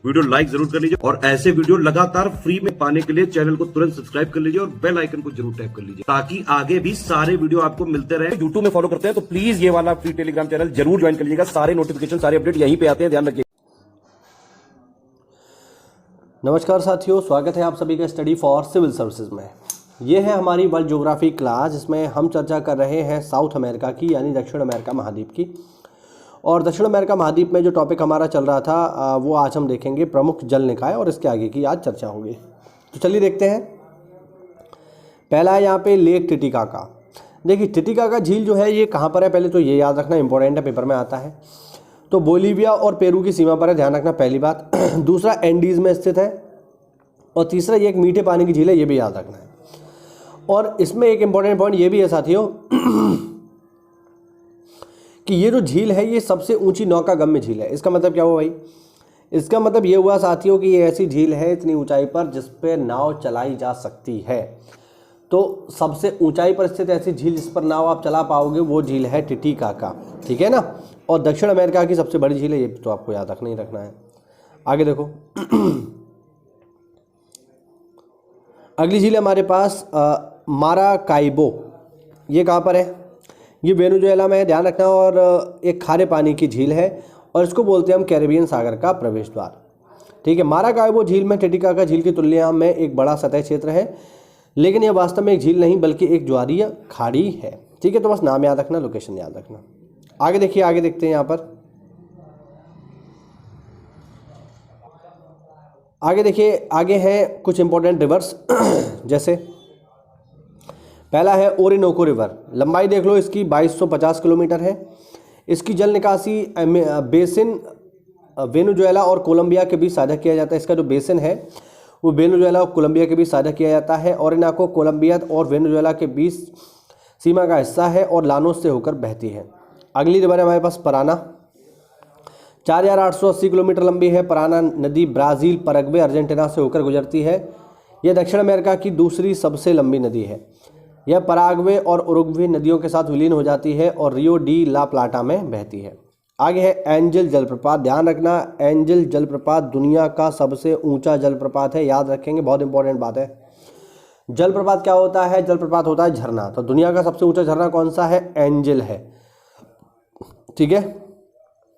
Video like जरूर कर लीजिए और ऐसे वीडियो लगातार फ्री में पाने के लिए चैनल को तुरंत सब्सक्राइब कर लीजिए और बेल आइकन को जरूर टैप कर लीजिए ताकि आगे भी सारे वीडियो आपको मिलते रहे। यूट्यूब में फॉलो करते हैं तो प्लीज ये वाला फ्री टेलीग्राम चैनल जरूर ज्वाइन कर लीजिएगा। सारे नोटिफिकेशन सारे अपडेट यहीं पे आते हैं, ध्यान रखिए। नमस्कार साथियों, स्वागत है आप सभी का स्टडी फॉर सिविल सर्विसेज में। ये है हमारी वर्ल्ड ज्योग्राफी क्लास, जिसमें हम चर्चा कर रहे हैं साउथ अमेरिका की यानी दक्षिण अमेरिका महाद्वीप की। और दक्षिण अमेरिका महाद्वीप में जो टॉपिक हमारा चल रहा था वो आज हम देखेंगे प्रमुख जल निकाय, और इसके आगे की आज चर्चा होगी। तो चलिए देखते हैं। पहला है यहाँ पे लेक टिटिकाका। देखिए टिटिकाका झील जो है ये कहाँ पर है, पहले तो ये याद रखना, इंपॉर्टेंट है, पेपर में आता है। तो बोलीविया और पेरू की सीमा पर है, ध्यान रखना पहली बात। दूसरा एंडीज में स्थित है, और तीसरा ये एक मीठे पानी की झील है, ये भी याद रखना है। और इसमें एक इंपॉर्टेंट पॉइंट ये भी है साथियों कि ये जो झील है ये सबसे ऊंची नौकागम्य झील है। इसका मतलब क्या हुआ भाई? इसका मतलब ये हुआ साथियों कि ये ऐसी झील है इतनी ऊंचाई पर जिस पे नाव चलाई जा सकती है। तो सबसे ऊंचाई पर स्थित ऐसी झील जिस पर नाव आप चला पाओगे वो झील है टिटिकाका, ठीक है ना। और दक्षिण अमेरिका की सबसे बड़ी झील है, ये तो आपको याद रखना ही रखना है। आगे देखो अगली झील है हमारे पास माराकाइबो। ये कहाँ पर है? ये वेनेजुएला में है, ध्यान रखना। और एक खारे पानी की झील है और इसको बोलते हैं हम कैरिबियन सागर का प्रवेश द्वार, ठीक है। माराकाइबो झील में टिटिकाका झील की तुलना में एक बड़ा सतह क्षेत्र है, लेकिन यह वास्तव में एक झील नहीं बल्कि एक ज्वारीय खाड़ी है, ठीक है। तो बस नाम याद रखना, लोकेशन याद रखना। आगे देखिए, आगे देखते हैं। यहाँ पर आगे देखिए, आगे हैं कुछ इंपॉर्टेंट रिवर्स जैसे पहला है ओरिनोको रिवर। लंबाई देख लो इसकी 2250 किलोमीटर है। इसकी जल निकासी बेसिन वेनेजुएला और कोलंबिया के बीच साझा किया जाता है। इसका जो बेसिन है वो वेनेजुएला और कोलंबिया के बीच साझा किया जाता है। ओरिनोको कोलंबिया और वेनेजुएला के बीच सीमा का हिस्सा है और लानोस से होकर बहती है। अगली रिवर है हमारे पास पराना, 4880 किलोमीटर लंबी है। पराना नदी ब्राज़ील, पैराग्वे, अर्जेंटीना से होकर गुजरती है। यह दक्षिण अमेरिका की दूसरी सबसे लंबी नदी है। यह पैराग्वे और उरुग्वे नदियों के साथ विलीन हो जाती है और रियो डी ला प्लाटा में बहती है। आगे है एंजल जलप्रपात। ध्यान रखना, एंजल जलप्रपात दुनिया का सबसे ऊंचा जलप्रपात है, याद रखेंगे, बहुत इंपॉर्टेंट बात है। जलप्रपात क्या होता है? जलप्रपात होता है झरना। तो दुनिया का सबसे ऊंचा झरना कौन सा है? एंजल है, ठीक है,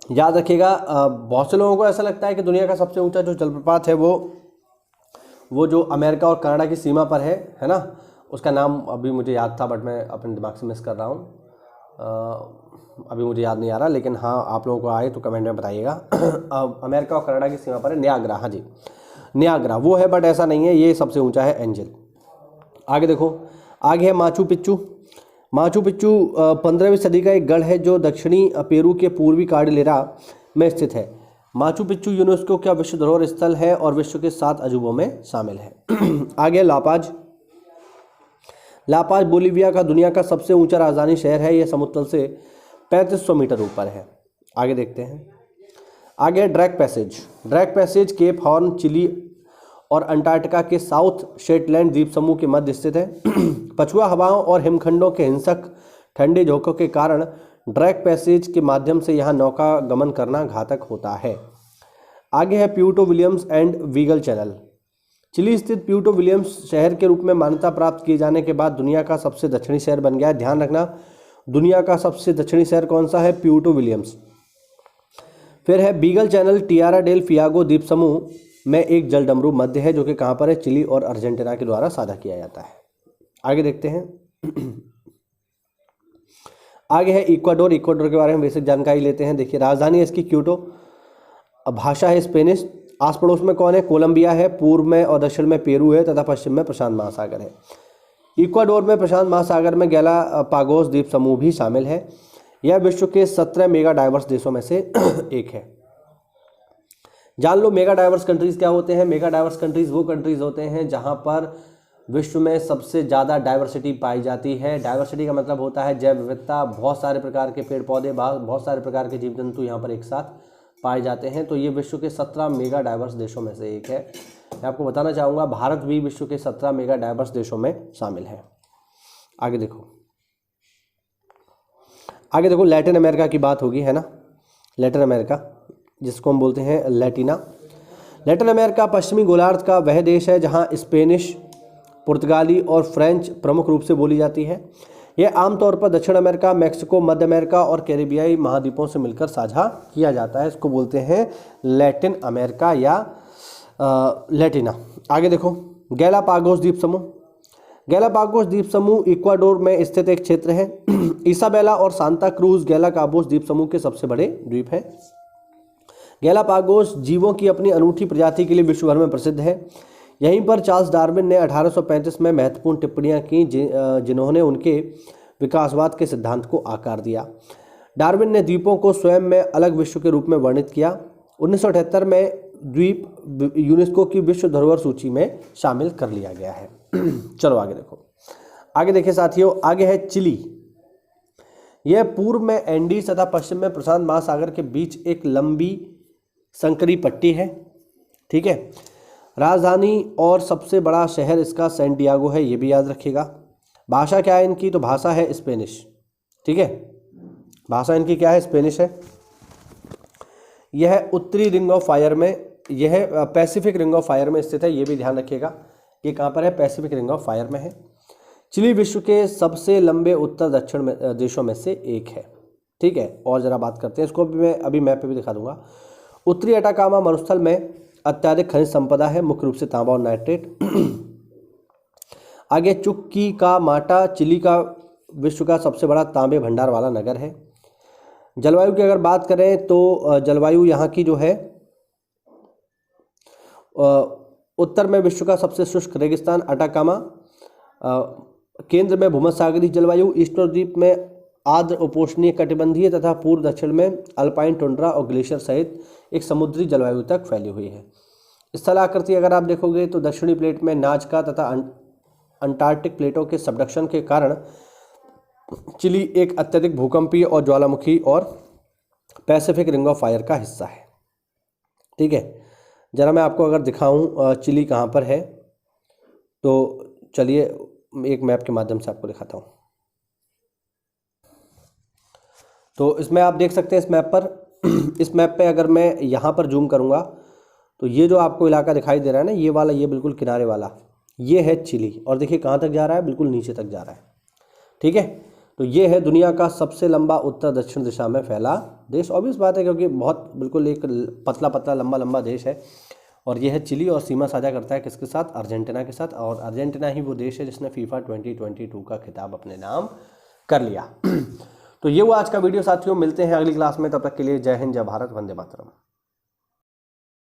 याद रखिएगा। बहुत से लोगों को ऐसा लगता है कि दुनिया का सबसे ऊंचा जो जलप्रपात है वो जो अमेरिका और कनाडा की सीमा पर है ना। उसका नाम अभी मुझे याद था बट मैं अपने दिमाग से मिस कर रहा हूँ, अभी मुझे याद नहीं आ रहा, लेकिन हाँ आप लोगों को आए तो कमेंट में बताइएगा। अमेरिका और कनाडा की सीमा पर है नियाग्रा, हाँ जी नियाग्रा वो है, बट ऐसा नहीं है, ये सबसे ऊंचा है एंजल। आगे देखो, आगे है माचू पिच्चू। माचू पिच्चू 15वीं सदी का एक गढ़ है जो दक्षिणी पेरू के पूर्वी कार्डिलेरा में स्थित है। माचू पिच्चू यूनेस्को का विश्व धरोहर स्थल है और विश्व के 7 अजूबों में शामिल है। आगे लापाज। लापाज बोलीविया का दुनिया का सबसे ऊंचा राजधानी शहर है। यह समुद्र तल से 3500 मीटर ऊपर है। आगे देखते हैं। आगे Drake Passage. Drake Passage Cape Horn, Chile और अंटार्कटिका के साउथ शेटलैंड द्वीप समूह के मध्य स्थित है। पछुआ हवाओं और हिमखंडों के हिंसक ठंडे झोंकों के कारण ड्रैक पैसेज के माध्यम से यहाँ नौका गमन करना घातक होता है। आगे है Puerto Williams and Beagle channel. Chile स्थित प्यूर्टो विलियम्स शहर के रूप में मान्यता प्राप्त किए जाने के बाद दुनिया का सबसे दक्षिणी शहर बन गया है। ध्यान रखना, दुनिया का सबसे दक्षिणी शहर कौन सा है? Puerto Williams. फिर है बीगल चैनल, टियारा डेल फियागो द्वीप समूह में एक जलडमरू मध्य है, जो कि कहाँ पर है? चिली और अर्जेंटीना के द्वारा साझा किया जाता है। आगे देखते हैं। आगे है इक्वाडोर। इक्वाडोर के बारे में बेसिक जानकारी लेते हैं। देखिए राजधानी है इसकी क्यूटो, भाषा है स्पेनिश। आस पड़ोस में कौन है? कोलंबिया है, पूर्व में और दक्षिण में पेरू है तथा पश्चिम में प्रशांत महासागर है। इक्वाडोर में प्रशांत महासागर में गैलापागोस द्वीप समूह भी शामिल है। यह विश्व के 17 मेगा डाइवर्स देशों में से एक है। जान लो मेगा डाइवर्स कंट्रीज क्या होते हैं। मेगा डाइवर्स कंट्रीज वो कंट्रीज होते हैं जहां पर विश्व में सबसे ज़्यादा डाइवर्सिटी पाई जाती है। डाइवर्सिटी का मतलब होता है जैव विविधता, बहुत सारे प्रकार के पेड़ पौधे, बहुत सारे प्रकार के जीव जंतु यहाँ पर एक साथ पाए जाते हैं। तो ये विश्व के 17 मेगा डाइवर्स देशों में से एक है। मैं आपको बताना चाहूँगा भारत भी विश्व के 17 मेगा डाइवर्स देशों में शामिल है। आगे देखो, आगे देखो लैटिन अमेरिका की बात होगी, है ना। लैटिन अमेरिका जिसको हम बोलते हैं लैटिना। लैटिन अमेरिका पश्चिमी गोलार्ध का वह देश है जहां स्पेनिश, पुर्तगाली और फ्रेंच प्रमुख रूप से बोली जाती है। यह आमतौर पर दक्षिण अमेरिका, मैक्सिको, मध्य अमेरिका और कैरिबियाई महाद्वीपों से मिलकर साझा किया जाता है। इसको बोलते हैं लैटिन अमेरिका या लैटिना। आगे देखो, गैलापागोस द्वीप समूह। गैलापागोस द्वीप समूह इक्वाडोर में स्थित एक क्षेत्र है। इसाबेला और सांता क्रूज गैलापागोस द्वीप समूह के सबसे बड़े द्वीप हैं। गैलापागोस जीवों की अपनी अनूठी प्रजाति के लिए विश्व भर में प्रसिद्ध है। यहीं पर चार्ल्स डार्विन ने 1835 में महत्वपूर्ण टिप्पणियां की जिन्होंने उनके विकासवाद के सिद्धांत को आकार दिया। डार्विन ने द्वीपों को स्वयं में अलग विश्व के रूप में वर्णित किया। 1978 में द्वीप यूनेस्को की विश्व धरोहर सूची में शामिल कर लिया गया है। चलो आगे देखो, आगे देखिए साथियों, आगे है चिली। यह पूर्व में एंडीज तथा पश्चिम में प्रशांत महासागर के बीच एक लंबी संकरी पट्टी है। ठीक है, राजधानी और सबसे बड़ा शहर इसका सैंटियागो है, ये भी याद रखिएगा। भाषा क्या है इनकी? तो भाषा है स्पेनिश। ठीक है, भाषा इनकी क्या है? स्पेनिश है। यह उत्तरी रिंग ऑफ फायर में, यह पैसिफिक रिंग ऑफ फायर में स्थित है, ये भी ध्यान रखिएगा। ये कहाँ पर है? पैसिफिक रिंग ऑफ फायर में है। चिली विश्व के सबसे लंबे उत्तर दक्षिण में देशों में से एक है। ठीक है, और ज़रा बात करते हैं, इसको भी मैं अभी मैप पे भी दिखा दूंगा। उत्तरी अटाकामा मरुस्थल में अत्यधिक खनिज संपदा है, मुख्य रूप से तांबा और नाइट्रेट। आगे चुक्की का माटा, चिली का विश्व का सबसे बड़ा तांबे भंडार वाला नगर है। जलवायु की अगर बात करें तो जलवायु यहाँ की जो है, उत्तर में विश्व का सबसे शुष्क रेगिस्तान अटाकामा, केंद्र में भूमध्यसागरीय जलवायु, ईस्टर द्वीप में आर्द्र उपोष्णीय कटिबंधीय तथा पूर्व दक्षिण में अल्पाइन टुंड्रा और ग्लेशियर सहित एक समुद्री जलवायु तक फैली हुई है। स्थलाकृति अगर आप देखोगे तो दक्षिणी प्लेट में नाजका तथा अंटार्कटिक प्लेटों के सबडक्शन के कारण चिली एक अत्यधिक भूकंपीय और ज्वालामुखी और पैसिफिक रिंग ऑफ फायर का हिस्सा है। ठीक है, जरा मैं आपको अगर दिखाऊं चिली कहाँ पर है, तो चलिए एक मैप के माध्यम से आपको दिखाता हूँ। तो इसमें आप देख सकते हैं इस मैप पर, इस मैप पे अगर मैं यहाँ पर जूम करूँगा तो ये जो आपको इलाका दिखाई दे रहा है ना, ये वाला, ये बिल्कुल किनारे वाला, ये है चिली। और देखिए कहाँ तक जा रहा है, बिल्कुल नीचे तक जा रहा है। ठीक है, तो ये है दुनिया का सबसे लंबा उत्तर दक्षिण दिशा में फैला देश। ऑब्वियस बात है, क्योंकि बहुत बिल्कुल एक पतला पतला लंबा लंबा देश है। और ये है चिली, और सीमा साझा करता है किसके साथ? अर्जेंटीना के साथ। और अर्जेंटीना ही वो देश है जिसने फीफा 2022 का खिताब अपने नाम कर लिया। तो ये हुआ आज का वीडियो साथियों, मिलते हैं अगली क्लास में, तब तक के लिए जय हिंद, जय भारत, वंदे मातरम।